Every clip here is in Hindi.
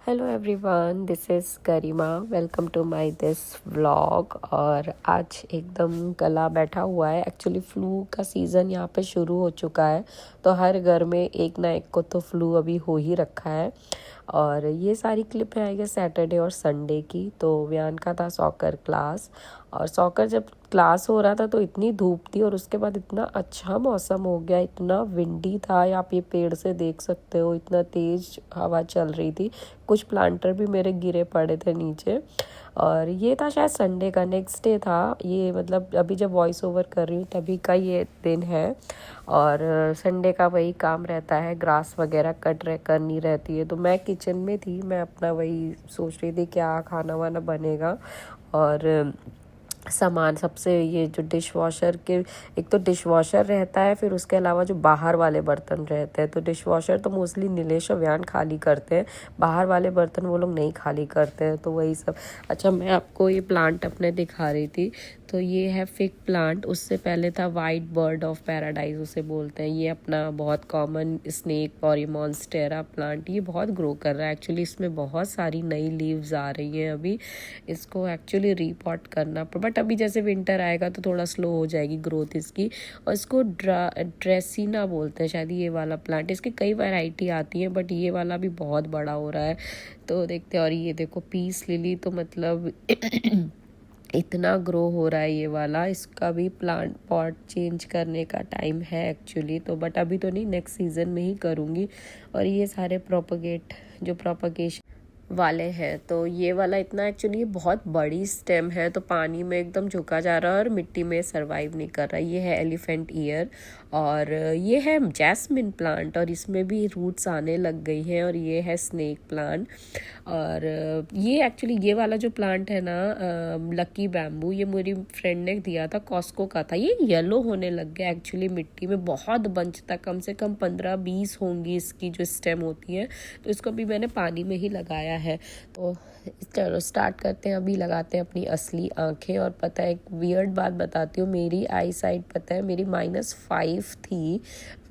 Hello everyone, this is Garima. Welcome to my this vlog. और आज एकदम गला बैठा हुआ है। एक्चुअली फ़्लू का सीज़न यहाँ पे शुरू हो चुका है, तो हर घर में एक ना एक को तो फ़्लू अभी हो ही रखा है। और ये सारी क्लिप है आई गेस सैटरडे और संडे की। तो व्यान का था सॉकर क्लास, और सॉकर जब क्लास हो रहा था तो इतनी धूप थी और उसके बाद इतना अच्छा मौसम हो गया, इतना विंडी था। आप ये पेड़ से देख सकते हो, इतना तेज़ हवा चल रही थी। कुछ प्लांटर भी मेरे गिरे पड़े थे नीचे। और ये था शायद संडे का, नेक्स्ट डे था ये, मतलब अभी जब वॉइस ओवर कर रही हूँ तभी का ये दिन है। और संडे का वही काम रहता है, ग्रास वगैरह करनी रहती है। तो मैं किचन में थी, मैं अपना वही सोच रही थी क्या खाना वाना बनेगा। और सामान सबसे ये जो डिश वॉशर के, एक तो डिश वॉशर रहता है, फिर उसके अलावा जो बाहर वाले बर्तन रहते हैं। तो डिश वॉशर तो मोस्टली नीलेश और व्यान खाली करते हैं, बाहर वाले बर्तन वो लोग नहीं खाली करते हैं। तो वही सब। अच्छा, मैं आपको ये प्लांट अपने दिखा रही थी। तो ये है फिग प्लांट। उससे पहले था वाइट बर्ड ऑफ पैराडाइज उसे बोलते हैं। ये अपना बहुत कॉमन स्नेक और ये मॉन्स्टेरा प्लांट, ये बहुत ग्रो कर रहा है। एक्चुअली इसमें बहुत सारी नई लीव्स आ रही हैं अभी। इसको एक्चुअली रीपॉट करना, बट अभी जैसे विंटर आएगा तो थोड़ा स्लो हो जाएगी ग्रोथ इसकी। और इसको ड्रेसिना बोलते हैं शायद, ये वाला प्लांट। इसकी कई वैरायटी आती हैं, बट ये वाला भी बहुत बड़ा हो रहा है, तो देखते हैं। और ये देखो पीस लिली, तो मतलब इतना ग्रो हो रहा है ये वाला। इसका भी प्लांट पॉट चेंज करने का टाइम है एक्चुअली, तो बट अभी तो नहीं, नेक्स्ट सीज़न में ही करूँगी। और ये सारे प्रोपगेशन वाले हैं। तो ये वाला इतना एक्चुअली बहुत बड़ी स्टेम है, तो पानी में एकदम झुका जा रहा है और मिट्टी में सरवाइव नहीं कर रहा। ये है एलिफेंट ईयर। और ये है जैस्मिन प्लांट, और इसमें भी रूट्स आने लग गई हैं। और ये है स्नेक प्लांट। और ये एक्चुअली ये वाला जो प्लांट है ना, लकी बैम्बू, ये मेरी फ्रेंड ने दिया था, कॉस्को का था। ये येलो होने लग गया एक्चुअली, मिट्टी में बहुत बंचता, कम से कम 15-20 होंगी इसकी जो स्टेम होती है। तो इसको भी मैंने पानी में ही लगाया है। तो चलो स्टार्ट करते हैं, अभी लगाते हैं अपनी असली आंखें। और पता है, एक वियर्ड बात बताती हूँ, मेरी आई साइट पता है मेरी -5 थी,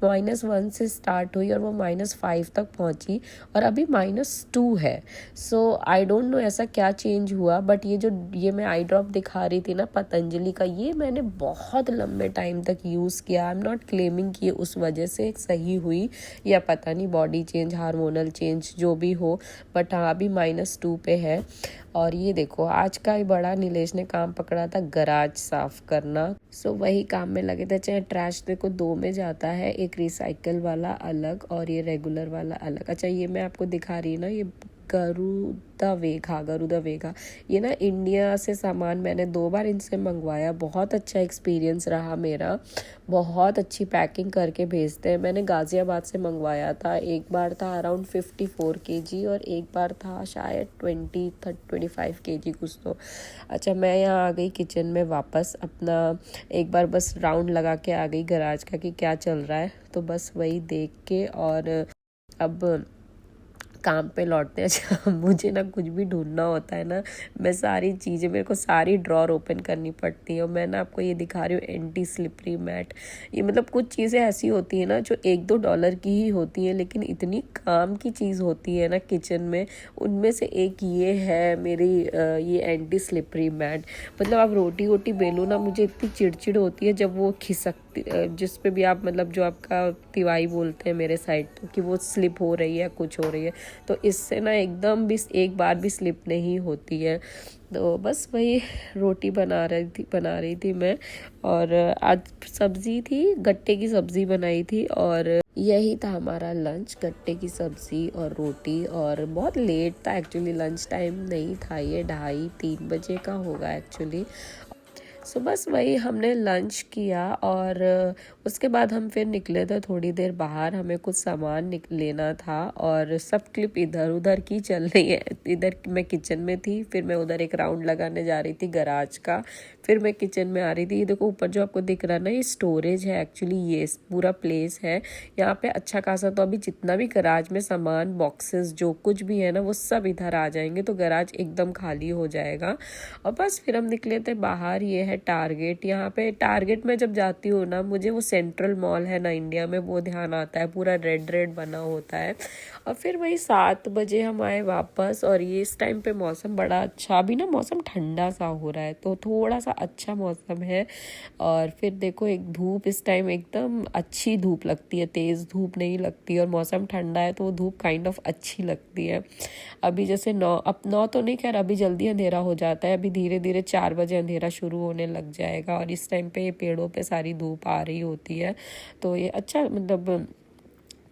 -1 से स्टार्ट हुई और वो -5 तक पहुंची, और अभी -2 है। सो आई डोंट नो ऐसा क्या चेंज हुआ। बट ये मैं आई ड्रॉप दिखा रही थी ना पतंजलि का, ये मैंने बहुत लंबे टाइम तक यूज़ किया। आई एम नॉट क्लेमिंग कि उस वजह से सही हुई, या पता नहीं बॉडी चेंज, हार्मोनल चेंज जो भी हो, बट हाँ अभी -2 पे है। और ये देखो आज का ही बड़ा नीलेश ने काम पकड़ा था, गराज साफ करना। सो वही काम में लगे थे। चाहे ट्रैश देखो 2 में जाता है, एक रिसाइकल वाला अलग और ये रेगुलर वाला अलग। अच्छा, ये मैं आपको दिखा रही हूँ ना, ये गरुदा वेगा, ये ना इंडिया से सामान मैंने 2 बार इनसे मंगवाया। बहुत अच्छा एक्सपीरियंस रहा मेरा, बहुत अच्छी पैकिंग करके भेजते हैं। मैंने गाज़ियाबाद से मंगवाया था, एक बार था अराउंड 54 kg और एक बार था शायद 25 kg कुछ तो। अच्छा, मैं यहाँ आ गई किचन में वापस, अपना एक बार बस राउंड लगा के आ गई गराज का कि क्या चल रहा है। तो बस वही देख के और अब काम पे लौटते हैं। अच्छा, मुझे ना कुछ भी ढूंढना होता है ना, मैं सारी चीज़ें, मेरे को सारी ड्रॉर ओपन करनी पड़ती है। और मैं ना आपको ये दिखा रही हूँ एंटी स्लिपरी मैट। ये मतलब कुछ चीज़ें ऐसी होती हैं ना जो $1-2 की ही होती हैं, लेकिन इतनी काम की चीज़ होती है ना किचन में। उनमें से एक ये है मेरी ये एंटी स्लिपरी मैट। मतलब आप रोटी वोटी बेलो ना, मुझे इतनी चिड़चिड़ होती है जब वो खिसकती, जिस पे भी आप मतलब जो आपका तिवाई बोलते हैं मेरे साइड, तो कि वो स्लिप हो रही है, कुछ हो रही है। तो इससे ना एकदम भी एक बार भी स्लिप नहीं होती है। तो बस वही रोटी बना रही थी मैं। और आज सब्जी थी, गट्टे की सब्जी बनाई थी, और यही था हमारा लंच, गट्टे की सब्जी और रोटी। और बहुत लेट था एक्चुअली, लंच टाइम नहीं था, ये 2:30-3 बजे का होगा एक्चुअली। सो बस वही हमने लंच किया, और उसके बाद हम फिर निकले थे थोड़ी देर बाहर, हमें कुछ सामान लेना था। और सब क्लिप इधर उधर की चल रही है। इधर मैं किचन में थी, फिर मैं उधर एक राउंड लगाने जा रही थी गराज का, फिर मैं किचन में आ रही थी। ये देखो ऊपर जो आपको दिख रहा है ना, ये स्टोरेज है एक्चुअली, ये पूरा प्लेस है यहाँ पे अच्छा खासा। तो अभी जितना भी गराज में सामान, बॉक्सेस, जो कुछ भी है ना, वो सब इधर आ जाएंगे, तो गराज एकदम खाली हो जाएगा। और बस फिर हम निकले थे बाहर। ये है टारगेट। यहाँ पे टारगेट में जब जाती हूँ ना, मुझे वो सेंट्रल मॉल है ना इंडिया में, वो ध्यान आता है, पूरा रेड रेड बना होता है। और फिर वही 7 बजे हम आए वापस, और ये इस टाइम पे मौसम बड़ा अच्छा, अभी ना मौसम ठंडा सा हो रहा है, तो थोड़ा सा अच्छा मौसम है। और फिर देखो एक धूप, इस टाइम एकदम अच्छी धूप लगती है, तेज़ धूप नहीं लगती, और मौसम ठंडा है तो वो धूप काइंड ऑफ अच्छी लगती है। अभी जैसे 9, अब 9 तो नहीं, खैर अभी जल्दी अंधेरा हो जाता है, अभी धीरे धीरे 4 बजे अंधेरा शुरू होने लग जाएगा, और इस टाइम पे पेड़ों पे सारी धूप आ रही होती है। तो ये अच्छा, मतलब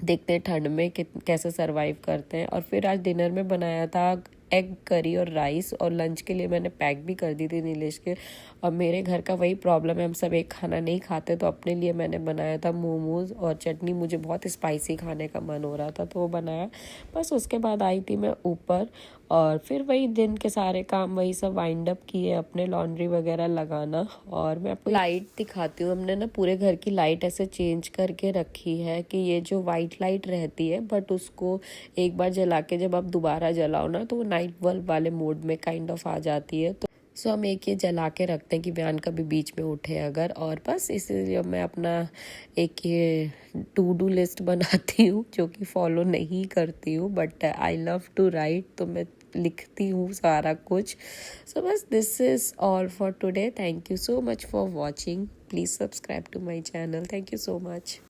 देखते हैं ठंड में कैसे सरवाइव करते हैं। और फिर आज डिनर में बनाया था एग करी और राइस, और लंच के लिए मैंने पैक भी कर दी थी नीलेश के। और मेरे घर का वही प्रॉब्लम है, हम सब एक खाना नहीं खाते, तो अपने लिए मैंने बनाया था मोमोज और चटनी। मुझे बहुत स्पाइसी खाने का मन हो रहा था, तो वो बनाया। बस उसके बाद आई थी मैं ऊपर, और फिर वही दिन के सारे काम वही सब वाइंड अप किए, अपने लॉन्ड्री वगैरह लगाना। और मैं आपको लाइट दिखाती हूँ। हमने ना पूरे घर की लाइट ऐसे चेंज करके रखी है कि ये जो वाइट लाइट रहती है, बट उसको एक बार जला के जब आप दोबारा जलाओ ना, तो वो नाइट बल्ब वाले मोड में काइंड ऑफ आ जाती है। तो सो हम एक ये जला के रखते हैं कि व्यान कभी बीच में उठे अगर। और बस इसलिए मैं अपना एक ये टू डू लिस्ट बनाती हूँ, जो कि फॉलो नहीं करती हूँ, but I love to write, तो मैं लिखती हूँ सारा कुछ। सो बस this is all for today. Thank you so much for watching. Please subscribe to my channel. Thank you so much.